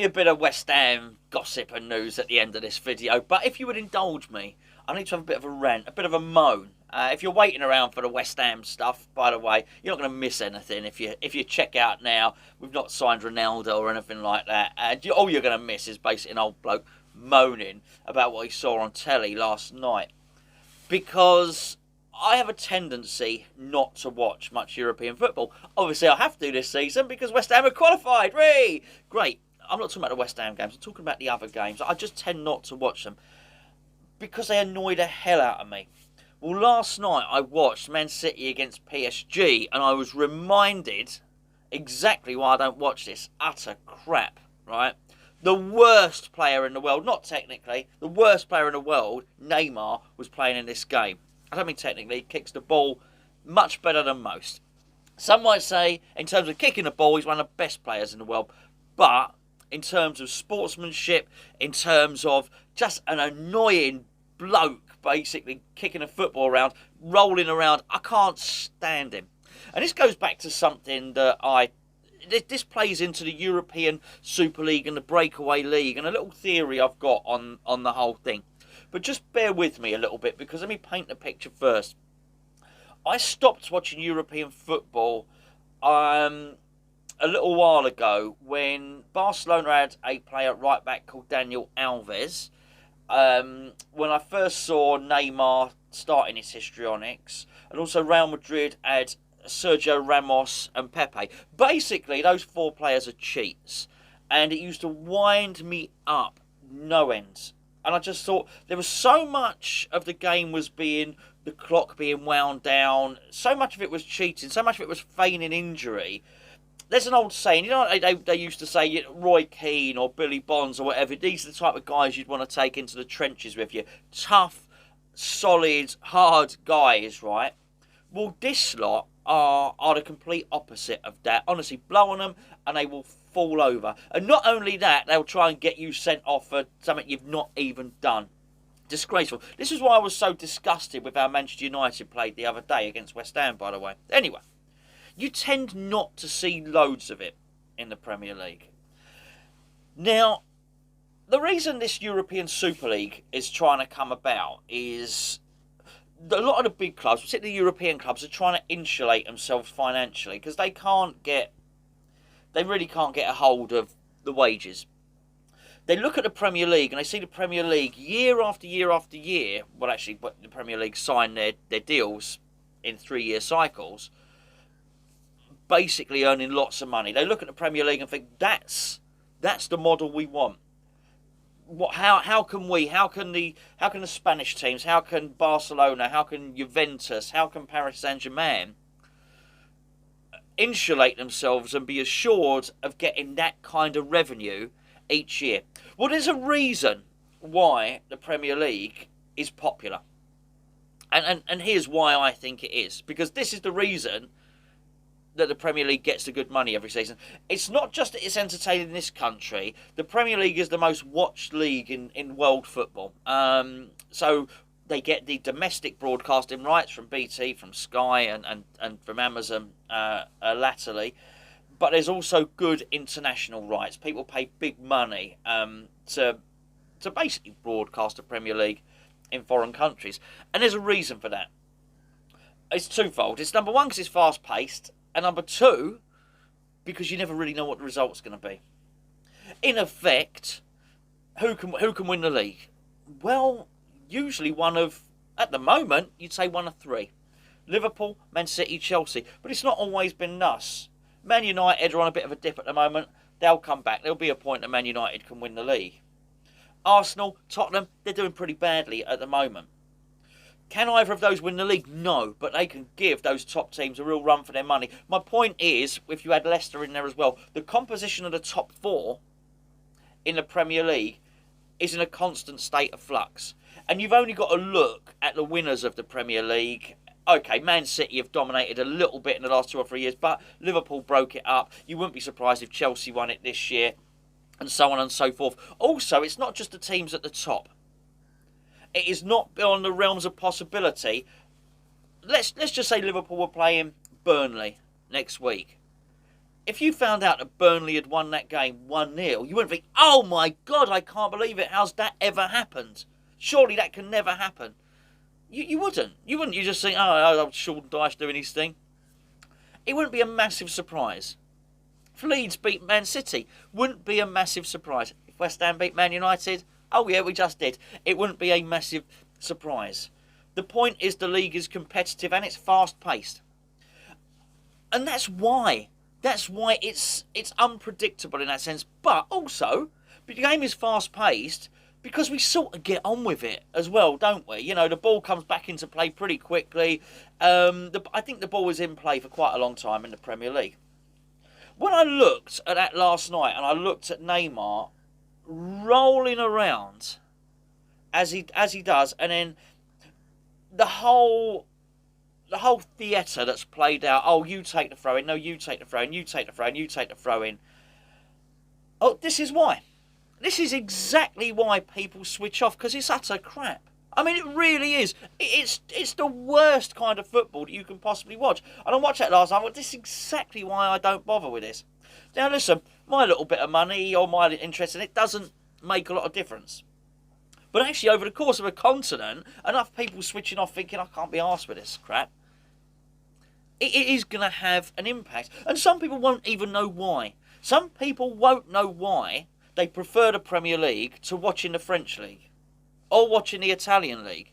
be a bit of West Ham gossip and news at the end of this video, but if you would indulge me, I need to have a bit of a rant, a bit of a moan. If you're waiting around for the West Ham stuff, by the way, you're not going to miss anything if you check out now. We've not signed Ronaldo or anything like that. All you're going to miss is basically an old bloke moaning about what he saw on telly last night. Because I have a tendency not to watch much European football. Obviously, I have to this season because West Ham are qualified. Whee! Great. I'm not talking about the West Ham games. I'm talking about the other games. I just tend not to watch them because they annoy the hell out of me. Well, last night I watched Man City against PSG and I was reminded exactly why I don't watch this. Utter crap, right? The worst player in the world, not technically, the worst player in the world, Neymar, was playing in this game. I don't mean technically, he kicks the ball much better than most. Some might say, in terms of kicking the ball, he's one of the best players in the world. But in terms of sportsmanship, in terms of just an annoying bloke basically kicking a football around, rolling around, I can't stand him. And this goes back to something that this plays into the European Super League and the Breakaway League and a little theory I've got on the whole thing. But just bear with me a little bit because let me paint the picture first. I stopped watching European football a little while ago when Barcelona had a player at right back called Daniel Alves. When I first saw Neymar starting his histrionics, and also Real Madrid had Sergio Ramos and Pepe. Basically, those four players are cheats, and it used to wind me up no end. And I just thought there was so much of the game was being the clock being wound down, so much of it was cheating, so much of it was feigning injury. There's an old saying, you know, they used to say, Roy Keane or Billy Bonds or whatever, these are the type of guys you'd want to take into the trenches with you. Tough, solid, hard guys, right? Well, this lot are the complete opposite of that. Honestly, blow on them and they will fall over. And not only that, they'll try and get you sent off for something you've not even done. Disgraceful. This is why I was so disgusted with how Manchester United played the other day against West Ham, by the way. Anyway. You tend not to see loads of it in the Premier League. Now, the reason this European Super League is trying to come about is a lot of the big clubs, particularly European clubs, are trying to insulate themselves financially because they really can't get a hold of the wages. They look at the Premier League and they see the Premier League year after year after year. Well, actually, the Premier League sign their deals in 3-year cycles. Basically earning lots of money. They look at the Premier League and think that's the model we want. How can the Spanish teams, how can Barcelona, how can Juventus, how can Paris Saint-Germain insulate themselves and be assured of getting that kind of revenue each year? Well, there's a reason why the Premier League is popular. And here's why I think it is. Because this is the reason that the Premier League gets the good money every season. It's not just that it's entertaining in this country. The Premier League is the most watched league in world football. So they get the domestic broadcasting rights from BT, from Sky and from Amazon latterly. But there's also good international rights. People pay big money to basically broadcast the Premier League in foreign countries. And there's a reason for that. It's twofold. It's number one, because it's fast-paced. And number two, because you never really know what the result's going to be. In effect, who can win the league? Well, usually at the moment, you'd say one of three. Liverpool, Man City, Chelsea. But it's not always been thus. Man United are on a bit of a dip at the moment. They'll come back. There'll be a point that Man United can win the league. Arsenal, Tottenham, they're doing pretty badly at the moment. Can either of those win the league? No, but they can give those top teams a real run for their money. My point is, if you had Leicester in there as well, the composition of the top four in the Premier League is in a constant state of flux. And you've only got to look at the winners of the Premier League. Okay, Man City have dominated a little bit in the last 2 or 3 years, but Liverpool broke it up. You wouldn't be surprised if Chelsea won it this year, and so on and so forth. Also, it's not just the teams at the top. It is not beyond the realms of possibility. Let's just say Liverpool were playing Burnley next week. If you found out that Burnley had won that game 1-0, you wouldn't think, oh my God, I can't believe it. How's that ever happened? Surely that can never happen. You wouldn't. You wouldn't. You just think, oh, Sean Dyche doing his thing. It wouldn't be a massive surprise. If Leeds beat Man City, wouldn't be a massive surprise. If West Ham beat Man United, oh yeah, we just did. It wouldn't be a massive surprise. The point is the league is competitive and it's fast-paced. And that's why. That's why it's unpredictable in that sense. But also, the game is fast-paced because we sort of get on with it as well, don't we? You know, the ball comes back into play pretty quickly. I think the ball was in play for quite a long time in the Premier League. When I looked at that last night and I looked at Neymar rolling around as he does, and then the whole theatre that's played out, oh, you take the throw in, no, you take the throw in, you take the throw in, you take the throw in. Oh, this is why. This is exactly why people switch off, because it's utter crap. I mean, it really is. It's the worst kind of football that you can possibly watch. And I watched that last night. Well, this is exactly why I don't bother with this. Now, listen, my little bit of money or my interest in it doesn't make a lot of difference. But actually, over the course of a continent, enough people switching off thinking, I can't be arsed with this crap. It is going to have an impact. And some people won't even know why. Some people won't know why they prefer the Premier League to watching the French League or watching the Italian League.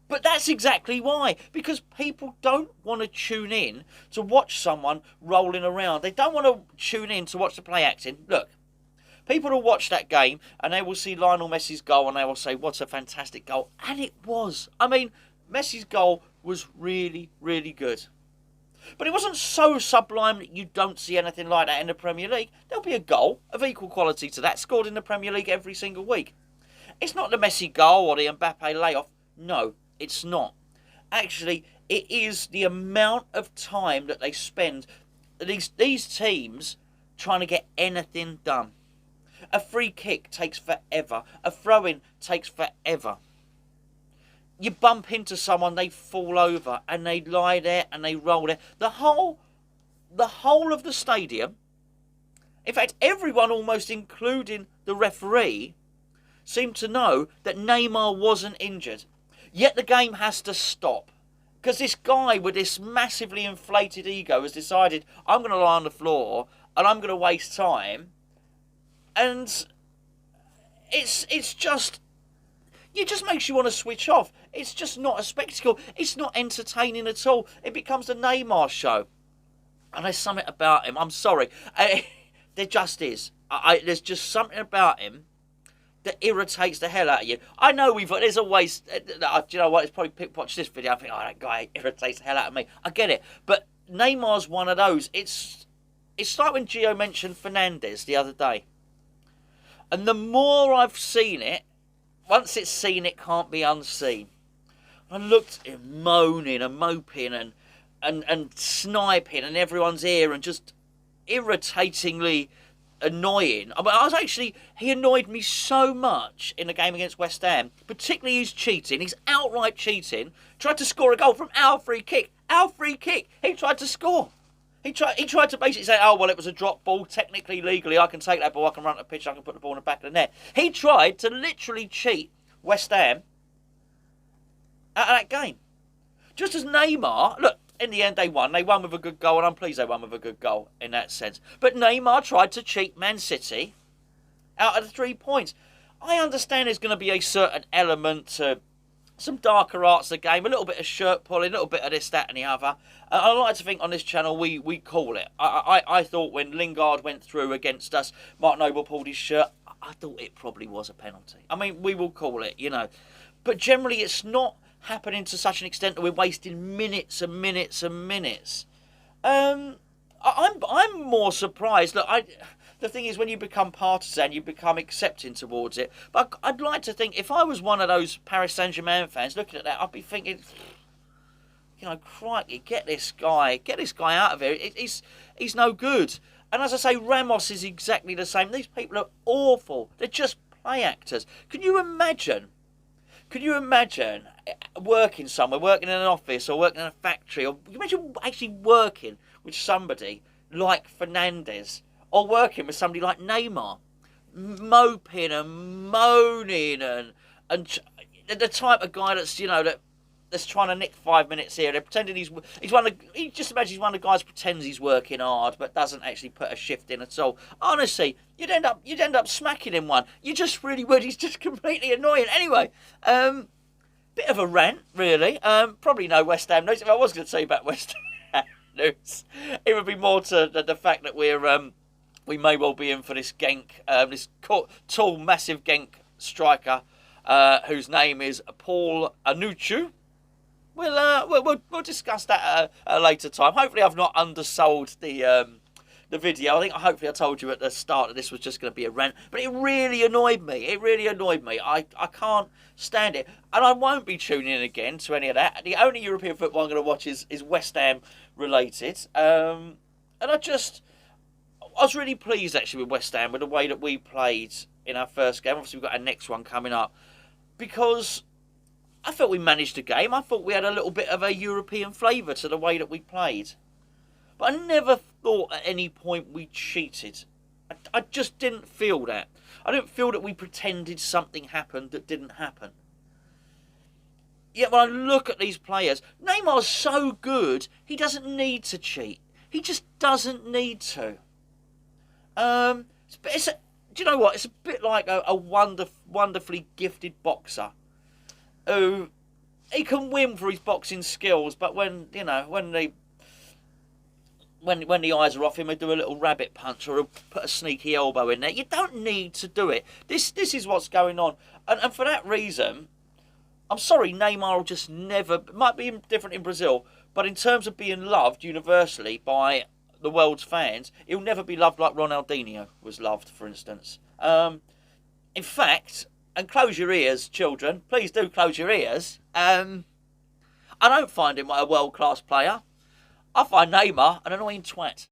But that's exactly why. Because people don't want to tune in to watch someone rolling around. They don't want to tune in to watch the play acting. Look, people will watch that game and they will see Lionel Messi's goal and they will say, what a fantastic goal. And it was. I mean, Messi's goal was really, really good. But it wasn't so sublime that you don't see anything like that in the Premier League. There'll be a goal of equal quality to that scored in the Premier League every single week. It's not the Messi goal or the Mbappe layoff. No, it's not. Actually, it is the amount of time that they spend, these teams, trying to get anything done. A free kick takes forever. A throw-in takes forever. You bump into someone, they fall over, and they lie there and they roll there. The whole of the stadium, in fact, everyone almost, including the referee, seemed to know that Neymar wasn't injured. Yet the game has to stop. Because this guy with this massively inflated ego has decided, I'm going to lie on the floor and I'm going to waste time. And it's just... It just makes you want to switch off. It's just not a spectacle. It's not entertaining at all. It becomes the Neymar show. And there's something about him. I'm sorry. There just is. There's just something about him that irritates the hell out of you. I know there's always... do you know what? It's probably people watch this video and think, oh, that guy irritates the hell out of me. I get it. But Neymar's one of those. It's like when Gio mentioned Fernandes the other day. And the more I've seen it, once it's seen, it can't be unseen. I looked at him moaning and moping and sniping in everyone's ear and just irritatingly annoying. I mean, he annoyed me so much in the game against West Ham, particularly his cheating. He's outright cheating. Tried to score a goal from our free kick. Our free kick. He tried to score. He tried to basically say, oh, well, it was a drop ball. Technically, legally, I can take that ball. I can run to the pitch. I can put the ball in the back of the net. He tried to literally cheat West Ham out of that game. Just as Neymar, look, in the end, they won. They won with a good goal, and I'm pleased they won with a good goal in that sense. But Neymar tried to cheat Man City out of the 3 points. I understand there's going to be a certain element to some darker arts of the game, a little bit of shirt pulling, a little bit of this, that and the other. I like to think on this channel we call it. I thought when Lingard went through against us, Mark Noble pulled his shirt, I thought it probably was a penalty. I mean, we will call it, you know. But generally it's not happening to such an extent that we're wasting minutes and minutes and minutes. I'm more surprised. Look, the thing is, when you become partisan, you become accepting towards it. But I'd like to think, if I was one of those Paris Saint-Germain fans looking at that, I'd be thinking, you know, crikey, get this guy out of here. He's no good. And as I say, Ramos is exactly the same. These people are awful. They're just play actors. Can you imagine working somewhere, working in an office or working in a factory, or you imagine actually working with somebody like Fernandes or working with somebody like Neymar, moping and moaning and the type of guy that's that's trying to nick 5 minutes here. They're pretending he's one of just imagine he's one of the guys who pretends he's working hard but doesn't actually put a shift in at all. Honestly, you'd end up smacking him one. You just really would. He's just completely annoying. Anyway, bit of a rant, really. Probably no West Ham news. If I was going to say about West Ham news, it would be more to the fact that we may well be in for this Genk, this tall, massive Genk striker, whose name is Paul Anuchu. We'll discuss that at a later time. Hopefully, I've not undersold the video. Hopefully I told you at the start that this was just going to be a rant, but it really annoyed me. I can't stand it, and I won't be tuning in again to any of that. The only European football I'm going to watch is West Ham related, and I was really pleased actually with West Ham with the way that we played in our first game. Obviously, we've got our next one coming up because I thought we managed the game. I thought we had a little bit of a European flavour to the way that we played. But I never thought at any point we cheated. I just didn't feel that. I didn't feel that we pretended something happened that didn't happen. Yet when I look at these players, Neymar's so good, he doesn't need to cheat. He just doesn't need to. Do you know what? It's a bit like a wonderfully gifted boxer who he can win for his boxing skills, but when the eyes are off him, he'll do a little rabbit punch or he'll put a sneaky elbow in there. You don't need to do it. This is what's going on, and for that reason, I'm sorry, Neymar will just never. Might be different in Brazil, but in terms of being loved universally by the world's fans, he'll never be loved like Ronaldinho was loved, for instance. In fact, and close your ears, children. Please do close your ears. I don't find him a world-class player. I find Neymar an annoying twat.